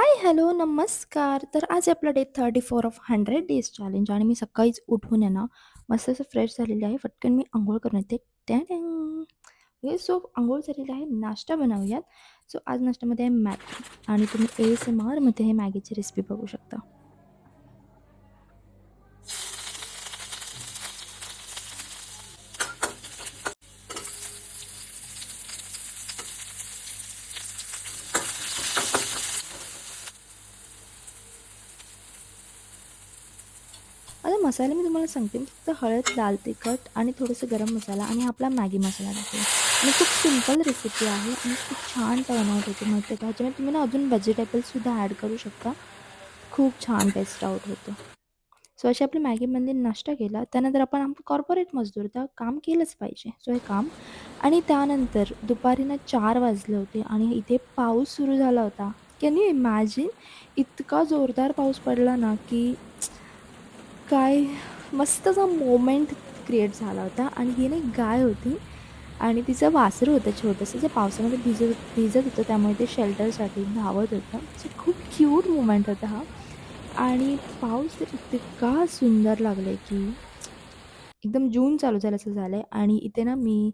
हाय, hello, नमस्कार. तर आज आहे आपला डे 34 ऑफ 100 डेज चॅलेंज आणि मी सकाळीच उठून आहे ना, मस्त असं फ्रेश झालेली आहे. पटकन मी अंघोळ करून येते. टॅडँग! सो अंघोळ झालेली आहे. नाश्ता बनवूयात. सो आज नाश्त्यामध्ये आहे मॅगी आणि तुम्ही ASMRमध्ये हे मॅगीची रेसिपी बघू शकता. आता मसाले मी तुम्हाला सांगते. मी फक्त हळद, लाल तिखट आणि थोडंसं गरम मसाला आणि आपला मॅगी मसाला टाकला आणि खूप सिंपल रेसिपी आहे आणि खूप छान बनवत होते माहिती आहे का. ह्याच्यामध्ये तुम्ही ना अजून व्हेजिटेबल्ससुद्धा ॲड करू शकता. खूप छान टेस्ट आउट होतं. सो अशी आपली मॅगीमध्ये नाश्ता केला. त्यानंतर आपण कॉर्पोरेट मजदूर तर काम केलंच पाहिजे. सो हे काम आणि त्यानंतर दुपारी ना 4 वाजले होते आणि इथे पाऊस सुरू झाला होता. Can you imagine? इतका जोरदार पाऊस पडला ना, की काय मस्त असा मोमेंट क्रिएट झाला होता आणि ही ना एक गाय होती आणि तिचं वासरू होतं छोटंसं जे पावसामध्ये भिजत भिजत होतं त्यामुळे ते शेल्टरसाठी धावत होतं. सो खूप क्यूट मोमेंट होता हा आणि पाऊस तर इतका सुंदर लागलाय की एकदम जून चालू झाल्याचं झालंय आणि इथे ना मी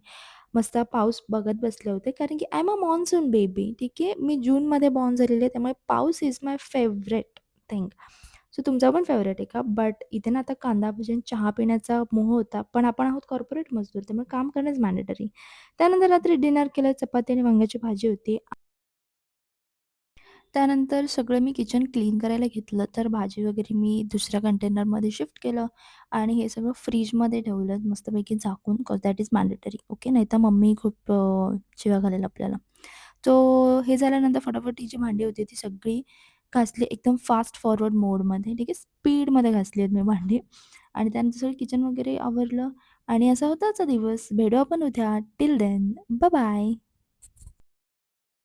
मस्त पाऊस बघत बसले होते कारण की I am a monsoon baby ठीक आहे. मी जूनमध्ये बॉर्न झालेली आहे त्यामुळे पाऊस is my favourite thing. So तुमचा पण फेव्हरेट आहे का? बट इथे ना आता कांदा भजी चहा पिण्याचा मोह होता. पण आपण आहोत कॉर्पोरेट मजदूर त्यामुळे काम करणंच मॅन्डेटरी. त्यानंतर रात्री डिनर केलं चपाती आणि वांग्याची भाजी होती. त्यानंतर सगळं मी किचन क्लीन करायला घेतलं, तर भाजी वगैरे मी दुसऱ्या कंटेनरमध्ये शिफ्ट केलं आणि हे सगळं फ्रीजमध्ये ठेवलं मस्तपैकी झाकून because that is mandatory okay. नाहीतर मम्मी खूप शिव्या घालेल आपल्याला. तो हे झाल्यानंतर फटाफट ही जी भांडी होती ती सगळी घासली एकदम फास्ट फॉरवर्ड मोडमध्ये ठीक आहे. स्पीडमध्ये घासली आहेत मी भांडी आणि त्यानंतर सगळं किचन वगैरे आवरलं आणि असा होता आजचा दिवस. भेटू आपण उद्या. Till then bye bye.